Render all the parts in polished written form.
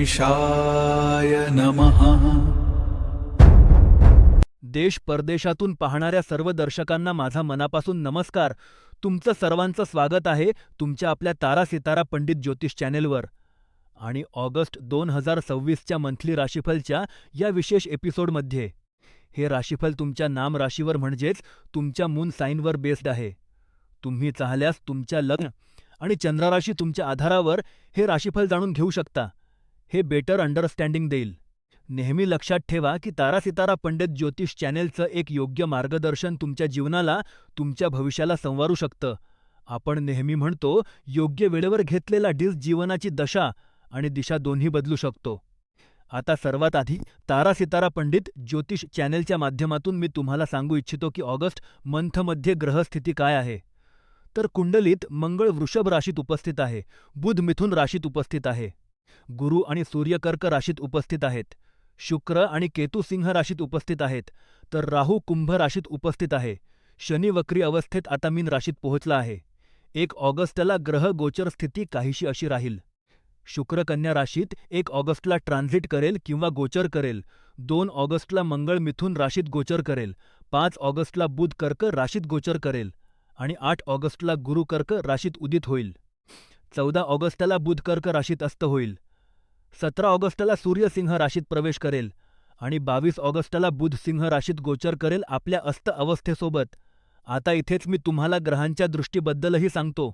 गणेशाय नमः। देश परदेशातून पाहणाऱ्या सर्व दर्शकांना माझा मनापासून नमस्कार. तुमचं सर्वांचं स्वागत आहे तुमच्या आपल्या तारा सितारा पंडित ज्योतिष चॅनेलवर. आणि ऑगस्ट 2026च्या मंथली राशीफलच्या या विशेष एपिसोडमध्ये. हे राशीफल तुमच्या नाम राशीवर म्हणजेच तुमच्या मून साईनवर बेस्ड आहे. तुम्ही चाहल्यास तुमच्या लग्न आणि चंद्रराशी तुमच्या आधारावर हे राशीफल जाणून घेऊ शकता. हे बेटर अंडरस्टँडिंग देईल. नेहमी लक्षात ठेवा की तारा सितारा पंडित ज्योतिष चॅनेलचं एक योग्य मार्गदर्शन तुमच्या जीवनाला, तुमच्या भविष्याला संवारू शकतं. आपण नेहमी म्हणतो, योग्य वेळेवर घेतलेला डिस जीवनाची दशा आणि दिशा दोन्ही बदलू शकतो. आता सर्वात आधी तारा सितारा पंडित ज्योतिष चॅनेलच्या माध्यमातून मी तुम्हाला सांगू इच्छितो की ऑगस्ट मंथमध्ये ग्रहस्थिती काय आहे. तर कुंडलीत मंगळ वृषभ राशीत उपस्थित आहे, बुध मिथुन राशीत उपस्थित आहे, गुरु आणि सूर्य कर्क राशीत उपस्थित आहेत, शुक्र आणि केतू सिंह राशीत उपस्थित आहेत, तर राहू कुंभ राशीत उपस्थित आहे. शनी वक्री अवस्थेत आता मीन राशीत पोहोचला आहे. 1 ऑगस्टला ग्रह गोचर स्थिती काहीशी अशी राहील. शुक्र कन्या राशीत 1 ऑगस्टला ट्रान्झिट करेल किंवा गोचर करेल. 2 ऑगस्टला मंगळ मिथुन राशीत गोचर करेल. 5 ऑगस्टला बुध कर्क राशीत गोचर करेल आणि 8 ऑगस्टला गुरु कर्क राशीत उदित होईल. 14 ऑगस्टला बुध कर्क राशीत अस्त होईल. 17 ऑगस्टला सूर्य सिंह राशीत प्रवेश करेल आणि 22 ऑगस्टला बुध सिंह राशीत गोचर करेल आपल्या अस्त अवस्थेसोबत. आता इथेच मी तुम्हाला ग्रहांच्या दृष्टीबद्दलही सांगतो.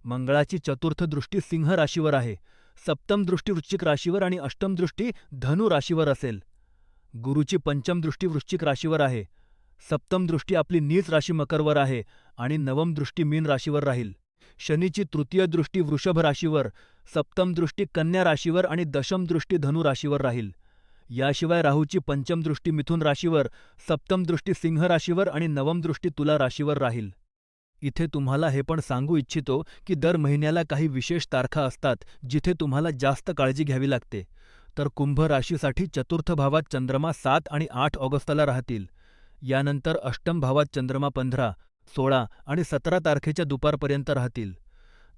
मंगळाची चतुर्थ दृष्टी सिंह राशीवर आहे, सप्तम दृष्टी वृश्चिक राशीवर आणि अष्टम दृष्टी धनु राशीवर असेल. गुरुची पंचम दृष्टी वृश्चिक राशीवर आहे, सप्तम दृष्टी आपली नीच राशी मकरवर आहे आणि नवम दृष्टी मीन राशीवर राहील. शनीची तृतीय दृष्टी वृषभ राशीवर, सप्तम दृष्टी कन्या राशीवर आणि दशम दृष्टी धनु राशीवर राहील. याशिवाय राहूची पंचम दृष्टी मिथुन राशीवर, सप्तम दृष्टी सिंह राशीवर आणि नवम दृष्टी तुला राशीवर राहील. इथे तुम्हाला हे पण सांगू इच्छितो की दर महिन्याला काही विशेष तारखा असतात जिथे तुम्हाला जास्त काळजी घ्यावी लागते. तर कुंभ राशीसाठी चतुर्थ भावात चंद्रमा 7 आणि 8 ऑगस्टला राहतील. यानंतर अष्टम भावात चंद्रमा 15, 16 आणि 17 तारखेच्या दुपारपर्यंत राहतील.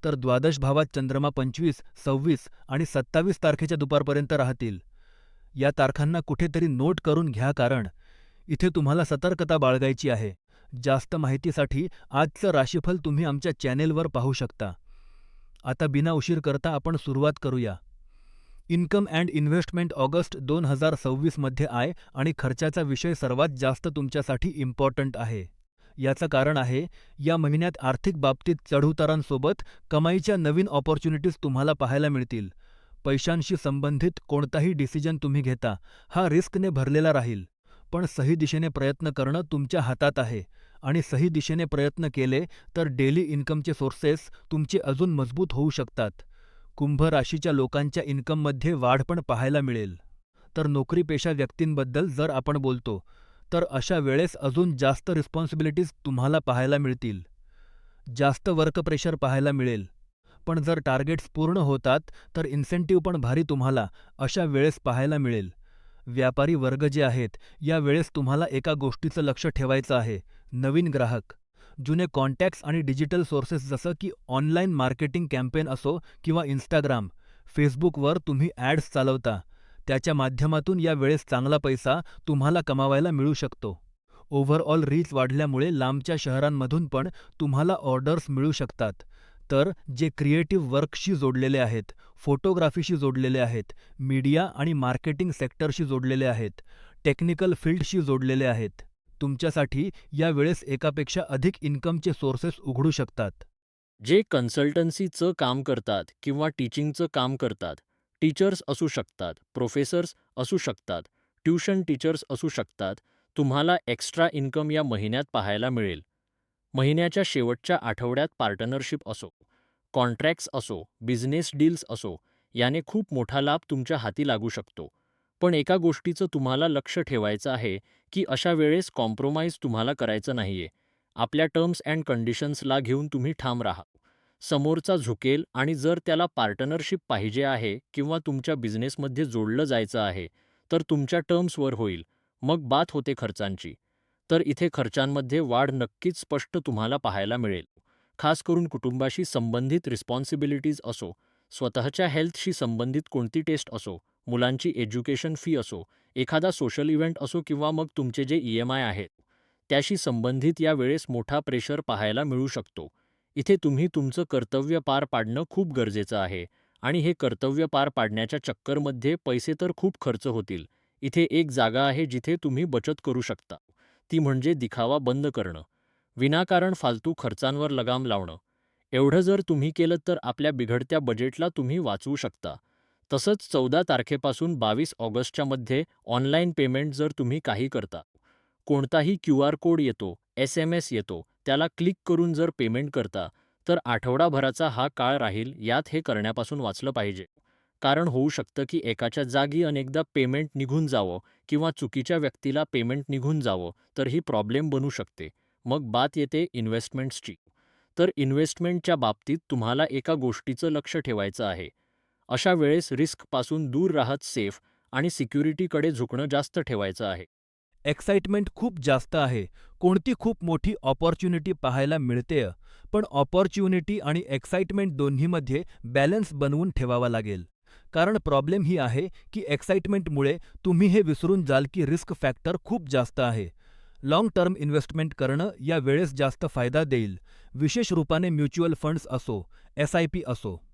तर द्वादश भावात चंद्रमा 25, 26 आणि 27 तारखेच्या दुपारपर्यंत राहतील. या तारखांना कुठेतरी नोट करून घ्या, कारण इथे तुम्हाला सतर्कता बाळगायची आहे. जास्त माहितीसाठी आजचं राशीफल तुम्ही आमच्या चॅनेलवर पाहू शकता. आता बिना उशीर करता आपण सुरुवात करूया. इन्कम अँड इन्व्हेस्टमेंट ऑगस्ट 2026 मध्ये आय आणि खर्चाचा विषय सर्वात जास्त तुमच्यासाठी इम्पॉर्टंट आहे. याचं कारण आहे, या महिन्यात आर्थिक बाबतीत चढउतारांसोबत कमाईच्या नवीन ऑपॉर्च्युनिटीज तुम्हाला पाहायला मिळतील. पैशांशी संबंधित कोणताही डिसिजन तुम्ही घेता हा रिस्कने भरलेला राहील, पण सही दिशेने प्रयत्न करणं तुमच्या हातात आहे आणि सही दिशेने प्रयत्न केले तर डेली इन्कमचे सोर्सेस तुमचे अजून मजबूत होऊ शकतात. कुंभ राशीच्या लोकांच्या इन्कममध्ये वाढ पण पाहायला मिळेल. तर नोकरीपेशा व्यक्तींबद्दल जर आपण बोलतो, तर अशा वेळेस अजून जास्त रिस्पॉन्सिबिलिटीज तुम्हाला पाहायला मिळतील. जास्त वर्क प्रेशर पाहायला मिळेल. पण जर टार्गेट्स पूर्ण होतात तर इन्सेंटिव्ह पण भारी तुम्हाला अशा वेळेस पाहायला मिळेल. व्यापारी वर्ग जे आहेत, या वेळेस तुम्हाला एका गोष्टीचं लक्ष ठेवायचं आहे, नवीन ग्राहक. जुने कॉन्टॅक्ट्स आणि डिजिटल सोर्सेस जसं की ऑनलाईन मार्केटिंग कॅम्पेन असो किंवा इंस्टाग्राम, फेसबुकवर तुम्ही ॲड्स चालवता, त्याच्या माध्यमातून या वेळेस चांगला पैसा तुम्हाला कमावायला मिळू शकतो. ओव्हरऑल रीच वाढल्यामुळे लांबच्या शहरांमधून पण तुम्हाला ऑर्डर्स मिळू शकतात. तर जे क्रिएटिव्ह वर्कशी जोडलेले आहेत, फोटोग्राफीशी जोडलेले आहेत, मीडिया आणि मार्केटिंग सेक्टरशी जोडलेले आहेत, टेक्निकल फील्डशी जोडलेले आहेत, तुमच्यासाठी या वेळेस एकापेक्षा अधिक इन्कमचे सोर्सेस उघडू शकतात. जे कन्सल्टन्सीचं काम करतात किंवा टीचिंगचं काम करतात, टीचर्स असू शकतात, प्रोफेसर्स असू शकतात, ट्यूशन टीचर्स असू शकतात, तुम्हाला एक्स्ट्रा इन्कम या महिन्यात पाहायला मिळेल. महिन्याच्या शेवटच्या आठवड्यात पार्टनरशिप असो, कॉन्ट्रॅक्ट्स असो, बिझनेस डील्स असो, याने खूप मोठा लाभ तुमच्या हाती लागू शकतो. पण एका गोष्टीचं तुम्हाला लक्ष ठेवायचं आहे की अशा वेळेस कॉम्प्रोमाइज तुम्हाला करायचं नाहीये. आपल्या टर्म्स अँड कंडिशन्सला घेऊन तुम्ही ठाम राहा. समोरचा झुकेल आणि जर त्याला पार्टनरशिप पाहिजे आहे किंवा तुमच्या बिझनेसमध्ये जोडलं जायचं आहे, तर तुमच्या टर्म्सवर होईल, मग बात होते खर्चांची. तर इथे खर्चांमध्ये वाढ नक्कीच स्पष्ट तुम्हाला पाहायला मिळेल. खास करून कुटुंबाशी संबंधित रिस्पॉन्सिबिलिटीज असो, स्वतःच्या हेल्थशी संबंधित कोणती टेस्ट असो, मुलांची एज्युकेशन फी असो, एखादा सोशल इव्हेंट असो किंवा मग तुमचे जे ई-एम-आय आहेत, त्याशी संबंधित या वेळेस मोठा प्रेशर पाहायला मिळू शकतो. इथे तुम्ही तुमचं कर्तव्य पार पाडणं खूप गरजेचं आहे आणि हे कर्तव्य पार पाडण्याच्या चक्करमध्ये पैसे तर खूप खर्च होतील. इथे एक जागा आहे जिथे तुम्ही बचत करू शकता. ती म्हणजे दिखावा बंद करणं. विनाकारण फालतू खर्चांवर लगाम लावणं. एवढं जर तुम्ही केलंत तर आपल्या बिघडत्या बजेटला तुम्ही वाचवू शकता. तसंच 14 तारखेपासून 22 ऑगस्टच्या मध्ये ऑनलाईन पेमेंट जर तुम्ही काही करता. कोणताही क्यूआर कोड येतो, एस-एम-एस येतो, त्याला क्लिक करून जर पेमेंट करता, तर आठवडाभराचा हा काळ राहील यात हे करण्यापासून वाचलं पाहिजे. कारण होऊ शकतं की एकाच्या जागी अनेकदा पेमेंट निघून जावं किंवा चुकीच्या व्यक्तीला पेमेंट निघून जावं, तर ही प्रॉब्लेम बनू शकते. मग बात येते इन्व्हेस्टमेंट्सची. तर इन्व्हेस्टमेंटच्या बाबतीत तुम्हाला एका गोष्टीचं लक्ष ठेवायचं आहे. अशा वेळेस रिस्कपासून दूर राहत सेफ आणि सिक्युरिटीकडे झुकणं जास्त ठेवायचं आहे. एक्साइटमेंट खूप जास्त आहे. कोणती खूप मोठी अपॉर्च्युनिटी पाहायला मिळतेय, पण अपॉर्च्युनिटी आणि एक्साइटमेंट दोन्हीमध्ये बॅलन्स बनवून ठेवावा लागेल. कारण प्रॉब्लेम ही आहे की एक्साइटमेंटमुळे तुम्ही हे विसरून जाल की रिस्क फॅक्टर खूप जास्त आहे. लाँग टर्म इन्व्हेस्टमेंट करणं या वेळेस जास्त फायदा देईल, विशेष रूपाने म्युच्युअल फंड्स असो, एस-आय-पी असो.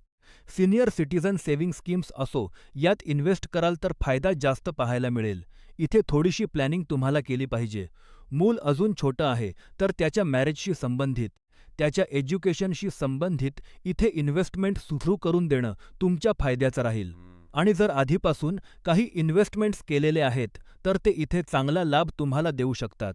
सीनियर सिटीझन सेव्हिंग स्कीम्स असो, यात इन्व्हेस्ट कराल तर फायदा जास्त पाहायला मिळेल. इथे थोडीशी प्लॅनिंग तुम्हाला केली पाहिजे. मूल अजून छोटं आहे, तर त्याच्या मॅरेजशी संबंधित, त्याच्या एज्युकेशनशी संबंधित इथे इन्व्हेस्टमेंट सुरू करून देणं तुमच्या फायद्याचं राहील. आणि जर आधीपासून काही इन्व्हेस्टमेंट्स केलेले आहेत, तर ते इथे चांगला लाभ तुम्हाला देऊ शकतात.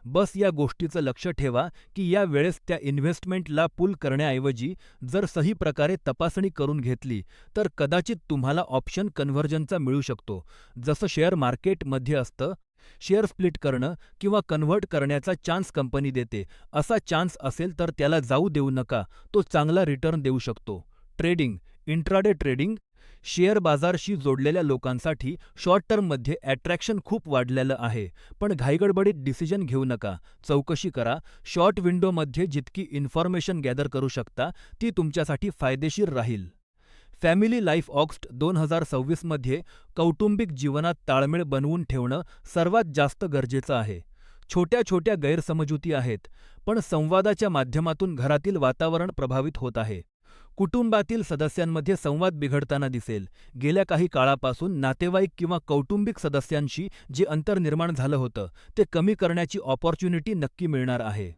बस या गोष्टीचं लक्ष ठेवा की या वेळेस त्या इन्व्हेस्टमेंटला पूल करण्याऐवजी जर सही प्रकारे तपासणी करून घेतली, तर कदाचित तुम्हाला ऑप्शन कन्व्हर्जनचा मिळू शकतो. जसं शेअर मार्केटमध्ये असतं, शेअर स्प्लिट करणं किंवा कन्व्हर्ट करण्याचा चान्स कंपनी देते. असा चान्स असेल तर त्याला जाऊ देऊ नका, तो चांगला रिटर्न देऊ शकतो. ट्रेडिंग, इंट्राडे ट्रेडिंग, शेअर बाजारशी जोडलेल्या लोकांसाठी शॉर्ट टर्ममध्ये अट्रॅक्शन खूप वाढलेलं आहे. पण घाईगडबडीत डिसिजन घेऊ नका. चौकशी करा. शॉर्ट विंडोमध्ये जितकी इन्फॉर्मेशन गॅदर करू शकता, ती तुमच्यासाठी फायदेशीर राहील. फॅमिली लाईफ ऑगस्ट 2026 मध्ये कौटुंबिक जीवनात ताळमेळ बनवून ठेवणं सर्वात जास्त गरजेचं आहे. छोट्या छोट्या गैरसमजुती आहेत, पण संवादाच्या माध्यमातून घरातील वातावरण प्रभावित होत आहे. कुटुंबातील सदस्यांमध्ये संवाद बिघडताना दिसेल. गेल्या काही काळापासून नातेवाईक किंवा कौटुंबिक सदस्यांशी जे अंतर निर्माण झालं होतं, ते कमी करण्याची ऑपॉर्च्युनिटी नक्की मिळणार आहे.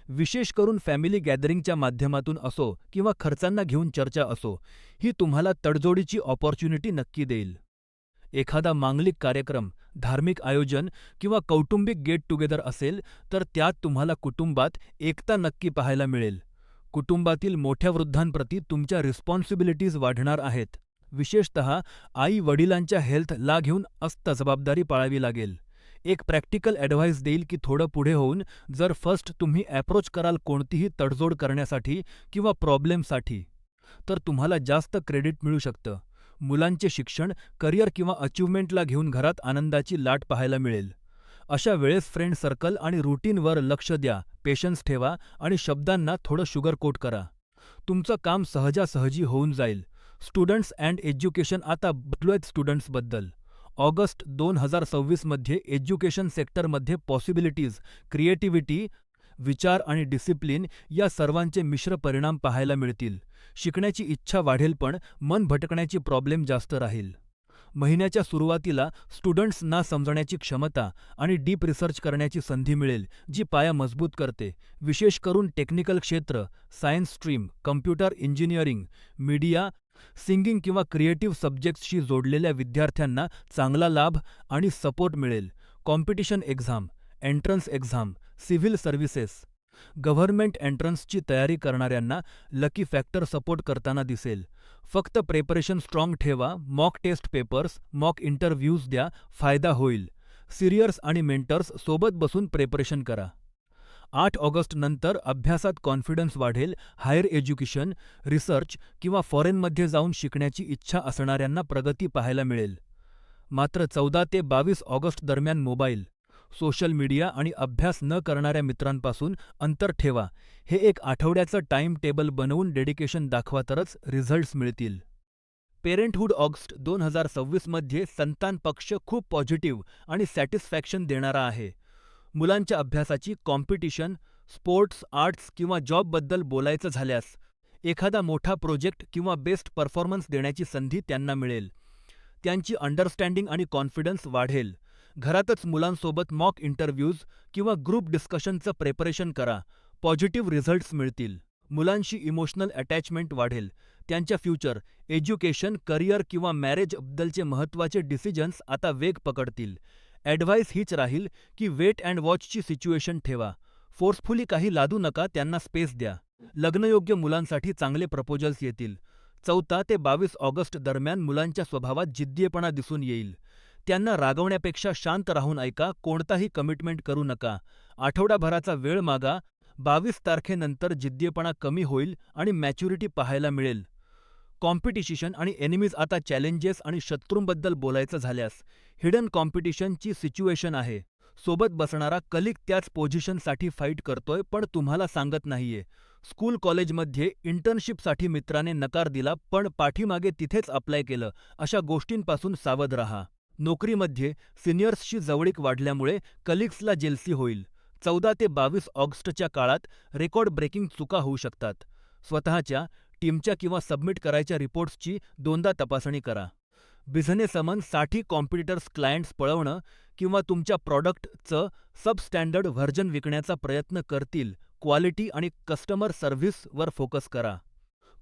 विशेष करून फॅमिली गॅदरिंगच्या माध्यमातून असो किंवा खर्चांना घेऊन चर्चा असो, ही तुम्हाला तडजोडीची ऑपॉर्च्युनिटी नक्की देईल. एखादा मांगलिक कार्यक्रम, धार्मिक आयोजन किंवा कौटुंबिक गेट टुगेदर असेल, तर त्यात तुम्हाला कुटुंबात एकता नक्की पाहायला मिळेल. कुटुंबातील मोठ्या वृद्धांप्रती तुमच्या रिस्पॉन्सिबिलिटीज वाढणार आहेत. विशेषतः आई वडिलांच्या हेल्थला घेऊन अस्त जबाबदारी पाळावी लागेल. एक प्रॅक्टिकल ॲडव्हाइस देईल की थोडं पुढे होऊन जर फर्स्ट तुम्ही ॲप्रोच कराल कोणतीही तडजोड करण्यासाठी किंवा प्रॉब्लेमसाठी, तर तुम्हाला जास्त क्रेडिट मिळू शकतं. मुलांचे शिक्षण, करिअर किंवा अचिव्हमेंटला घेऊन घरात आनंदाची लाट पाहायला मिळेल. अशा वेळेस फ्रेंड सर्कल आणि रुटीनवर लक्ष द्या, पेशन्स ठेवा आणि शब्दांना थोडं शुगर कोट करा. तुमचं काम सहजासहजी होऊन जाईल. स्टुडंट्स अँड एज्युकेशन आता बघलोयत स्टुडंट्सबद्दल. ऑगस्ट 2026 मध्ये एज्युकेशन सेक्टरमध्ये पॉसिबिलिटीज, क्रिएटिव्हिटी, विचार आणि डिसिप्लिन या सर्वांचे मिश्र परिणाम पाहायला मिळतील. शिकण्याची इच्छा वाढेल पण मन भटकण्याची प्रॉब्लेम जास्त राहील. महिन्याच्या सुरुवातीला स्टुडंट्सना समजण्याची क्षमता आणि डीप रिसर्च करण्याची संधी मिळेल, जी पाया मजबूत करते. विशेष करून टेक्निकल क्षेत्र, science stream, computer engineering, media, singing किंवा क्रिएटिव्ह सब्जेक्ट्सशी जोडलेल्या विद्यार्थ्यांना चांगला लाभ आणि सपोर्ट मिळेल. Competition exam, entrance exam, civil services, government एंट्रन्सची तयारी करणाऱ्यांना लकी फॅक्टर सपोर्ट करताना दिसेल. फक्त प्रेपरेशन स्ट्रॉंग ठेवा, mock test papers, mock interviews द्या, फायदा होईल. सिरियर्स आणि मेंटर्स सोबत बसून प्रेपरेशन करा. 8 ऑगस्ट नंतर अभ्यासात कॉन्फिडन्स वाढेल. हायर एज्युकेशन, रिसर्च किंवा फॉरेनमध्ये जाऊन शिकण्याची इच्छा असणाऱ्यांना प्रगती पाहायला मिळेल. मात्र 14 ते 22 ऑगस्ट दरम्यान मोबाईल, सोशल मीडिया आणि अभ्यास न करणाऱ्या मित्रांपासून अंतर ठेवा. हे एक आठवड्याचं टाइम टेबल बनवून डेडिकेशन दाखवा तरच रिझल्ट्स मिळतील. पेरेंटहूड ऑगस्ट 2026 मध्ये संतान पक्ष खूप पॉझिटिव्ह आणि सॅटिस्फॅक्शन देणारा आहे. मुलांच्या अभ्यासाची कॉम्पिटिशन, स्पोर्ट्स, आर्ट्स किंवा जॉबबद्दल बोलायचं झाल्यास, एखादा मोठा प्रोजेक्ट किंवा बेस्ट परफॉर्मन्स देण्याची संधी त्यांना मिळेल. त्यांची अंडरस्टँडिंग आणि कॉन्फिडन्स वाढेल. घरातच मुलांसोबत मॉक इंटरव्ह्यूज किंवा ग्रुप डिस्कशनचं प्रेपरेशन करा. पॉझिटिव्ह रिझल्ट्स मिळतील. मुलांशी इमोशनल अटॅचमेंट वाढेल. त्यांच्या फ्युचर, एज्युकेशन, करिअर किंवा मॅरेजबद्दलचे महत्त्वाचे डिसिजन्स आता वेग पकडतील. ॲडव्हाइस हीच राहील की वेट अँड वॉचची सिच्युएशन ठेवा. फोर्सफुली काही लादू नका, त्यांना स्पेस द्या. लग्नयोग्य मुलांसाठी चांगले प्रपोजल्स येतील. 14 ते 22 ऑगस्ट दरम्यान मुलांच्या स्वभावात जिद्दीयपणा दिसून येईल. त्यांना रागवण्यापेक्षा शांत राहून ऐका, कोणताही कमिटमेंट करू नका. आठवडाभराचा वेळ मागा. 22 तारखेनंतर जिद्दीयपणा कमी होईल आणि मॅच्युरिटी पाहायला मिळेल. कॉम्पिटिशन आणि एनिमीज आता चॅलेंजेस आणि शत्रूंबद्दल बोलायचं झाल्यास, हिडन कॉम्पिटिशनची सिच्युएशन आहे. सोबत बसणारा कलिग त्याच पोझिशनसाठी फाईट करतोय पण तुम्हाला सांगत नाहीये. स्कूल कॉलेजमध्ये इंटर्नशिपसाठी मित्राने नकार दिला पण पाठीमागे तिथेच अप्लाय केलं, अशा गोष्टींपासून सावध राहा. नोकरीमध्ये सिनियर्सशी जवळीक वाढल्यामुळे कलिग्सला जेलसी होईल. 14 ते 22 ऑगस्टच्या काळात रेकॉर्ड ब्रेकिंग चुका होऊ शकतात. स्वतःच्या, टीमच्या किंवा सबमिट करायच्या रिपोर्ट्सची दोनदा तपासणी करा. बिझनेसमनसाठी कॉम्पिटिटर्स क्लायंट्स पळवणं किंवा तुमच्या प्रॉडक्टचं सबस्टँडर्ड व्हर्जन विकण्याचा प्रयत्न करतील. क्वालिटी आणि कस्टमर सर्व्हिसवर फोकस करा.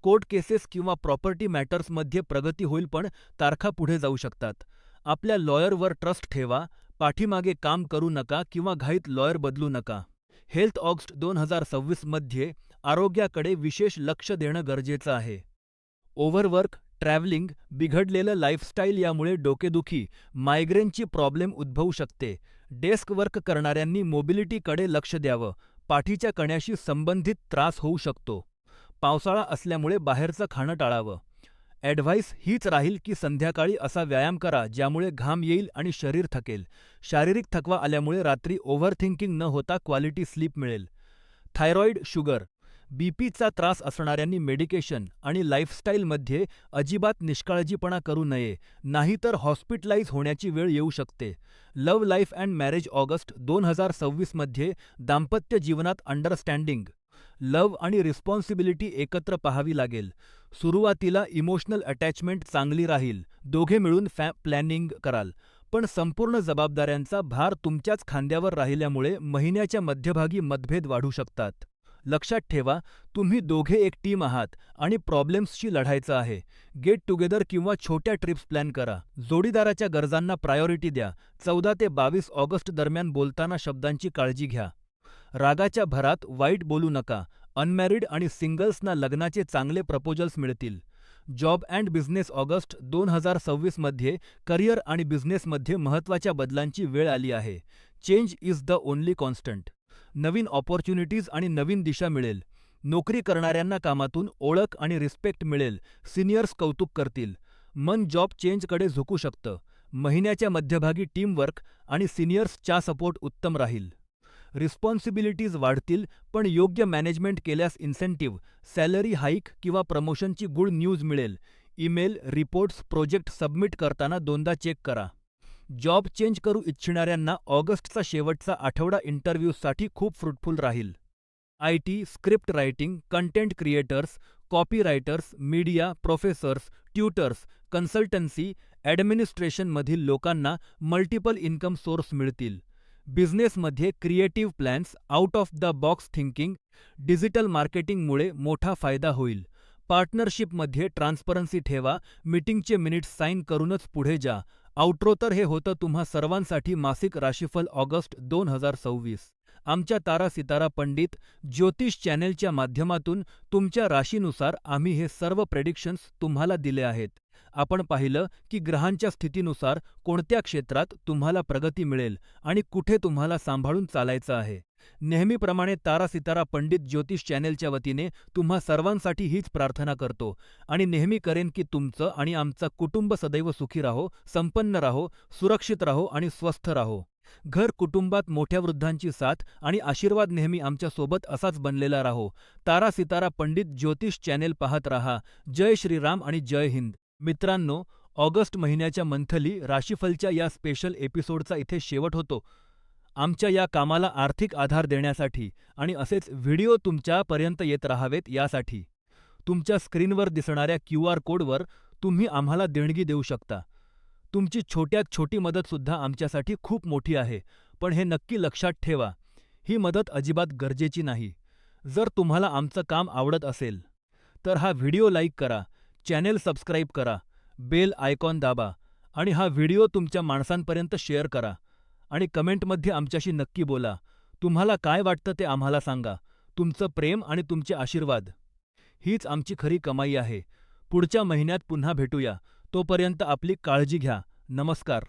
कोर्ट केसेस किंवा प्रॉपर्टी मॅटर्समध्ये प्रगती होईल पण तारखा पुढे जाऊ शकतात. आपल्या लॉयरवर ट्रस्ट ठेवा. पाठीमागे काम करू नका किंवा घाईत लॉयर बदलू नका. हेल्थ ऑगस्ट 2026 मध्ये आरोग्याकडे विशेष लक्ष देणं गरजेचं आहे. ओव्हरवर्क, ट्रॅव्हलिंग, बिघडलेलं लाईफस्टाईल यामुळे डोकेदुखी, मायग्रेनची प्रॉब्लेम उद्भवू शकते. डेस्क वर्क करणाऱ्यांनी मोबिलिटीकडे लक्ष द्यावं. पाठीच्या कण्याशी संबंधित त्रास होऊ शकतो. पावसाळा असल्यामुळे बाहेरचं खाणं टाळावं. ॲडव्हाइस हीच राहील की संध्याकाळी असा व्यायाम करा ज्यामुळे घाम येईल आणि शरीर थकेल. शारीरिक थकवा आल्यामुळे रात्री ओव्हरथिंकिंग न होता क्वालिटी स्लीप मिळेल. थायरॉईड, शुगर, बीपीचा त्रास असणाऱ्यांनी मेडिकेशन आणि लाईफस्टाईलमध्ये अजिबात निष्काळजीपणा करू नये, नाहीतर हॉस्पिटलाइज होण्याची वेळ येऊ शकते. Love life and marriage August 2026 मध्ये दाम्पत्य जीवनात अंडरस्टँडिंग, लव्ह आणि रिस्पॉन्सिबिलिटी एकत्र पाहावी लागेल. सुरुवातीला इमोशनल अटॅचमेंट चांगली राहील. दोघे मिळून प्लॅनिंग कराल. पण संपूर्ण जबाबदाऱ्यांचा भार तुमच्याच खांद्यावर राहिल्यामुळे महिन्याच्या मध्यभागी मतभेद वाढू शकतात. लक्षात ठेवा, तुम्ही दोघे एक टीम आहात आणि प्रॉब्लेम्सशी लढायचं आहे. गेट टुगेदर किंवा छोट्या ट्रिप्स प्लॅन करा. जोडीदाराच्या गरजांना प्रायोरिटी द्या. 14 ते 22 ऑगस्ट दरम्यान बोलताना शब्दांची काळजी घ्या. रागाच्या भरात वाईट बोलू नका. अनमॅरिड आणि सिंगल्सना लग्नाचे चांगले प्रपोजल्स मिळतील. जॉब अँड बिझनेस ऑगस्ट 2026 मध्ये करिअर आणि बिझनेसमध्ये महत्त्वाच्या बदलांची वेळ आली आहे. Change is the only constant. Naveen opportunities आणि नवीन दिशा मिळेल. नोकरी करणाऱ्यांना कामातून ओळख आणि रिस्पेक्ट मिळेल. सिनियर्स कौतुक करतील. मन जॉब चेंजकडे झुकू शकतं. महिन्याच्या मध्यभागी टीमवर्क आणि सिनियर्सच्या सपोर्ट उत्तम राहील. रिस्पॉन्सिबिलिटीज वाढतील पण योग्य मॅनेजमेंट केल्यास इन्सेंटिव्ह, सॅलरी हाईक किंवा प्रमोशनची गुड न्यूज मिळेल. ईमेल, रिपोर्ट्स, प्रोजेक्ट सबमिट करताना दोनदा चेक करा. जॉब चेंज करू इच्छिणाऱ्यांना ऑगस्टचा शेवटचा आठवडा इंटरव्ह्यूसाठी खूप फ्रुटफुल राहील. IT, script writing, content creators, copy writers, media, professors, tutors, consultancy, ॲडमिनिस्ट्रेशनमधील लोकांना मल्टिपल इन्कम सोर्स मिळतील. बिझनेसमध्ये creative plans, out of the box thinking, digital मार्केटिंगमुळे मोठा फायदा होईल. पार्टनरशिपमध्ये ट्रान्सपरन्सी ठेवा. मीटिंगचे मिनिट्स साईन करूनच पुढे जा. आउट्रो तर हे होतं तुम्हा सर्वांसाठी मासिक राशीफल ऑगस्ट 2026. आमच्या तारा सितारा पंडित ज्योतिष चॅनेलच्या माध्यमातून तुमच्या राशीनुसार आम्ही हे सर्व प्रेडिक्शन्स तुम्हाला दिले आहेत. आपण पाहिलं की ग्रहांच्या स्थितीनुसार कोणत्या क्षेत्रात तुम्हाला प्रगती मिळेल आणि कुठे तुम्हाला सांभाळून चालायचं आहे. नेहमीप्रमाणे तारा सितारा पंडित ज्योतिष चॅनेलच्या वतीने तुम्हा सर्वांसाठी हीच प्रार्थना करतो आणि नेहमी करेन की तुमचं आणि आमचं कुटुंब सदैव सुखी राहो, संपन्न राहो, सुरक्षित राहो आणि स्वस्थ राहो. घर कुटुंबात मोठ्या वृद्धांची साथ आणि आशीर्वाद नेहमी आमच्या सोबत असाच बनलेला राहो. तारा सितारा पंडित ज्योतिष चॅनेल पाहत राहा. जय श्रीराम आणि जय हिंद. मित्रांनो, ऑगस्ट महिन्याच्या मंथली राशीफलच्या या स्पेशल एपिसोडचा इथे शेवट होतो. आमच्या या कामाला आर्थिक आधार देण्यासाठी आणि असेच व्हिडिओ तुमच्यापर्यंत येत राहावेत यासाठी तुमच्या स्क्रीनवर दिसणाऱ्या क्यू.आर. कोडवर तुम्ही आम्हाला देणगी देऊ शकता. तुमची छोट्यात छोटी मदतसुद्धा आमच्यासाठी खूप मोठी आहे, पण हे नक्की लक्षात ठेवा, ही मदत अजिबात गरजेची नाही. जर तुम्हाला आमचं काम आवडत असेल, तर हा व्हिडिओ लाईक करा, चॅनेल सबस्क्राईब करा, बेल आयकॉन दाबा आणि हा व्हिडिओ तुमच्या माणसांपर्यंत शेअर करा आणि कमेंटमध्ये आमच्याशी नक्की बोला. तुम्हाला काय वाटतं ते आम्हाला सांगा. तुमचं प्रेम आणि तुमचे आशीर्वाद हीच आमची खरी कमाई आहे. पुढच्या महिन्यात पुन्हा भेटूया. तोपर्यंत आपली काळजी घ्या. नमस्कार.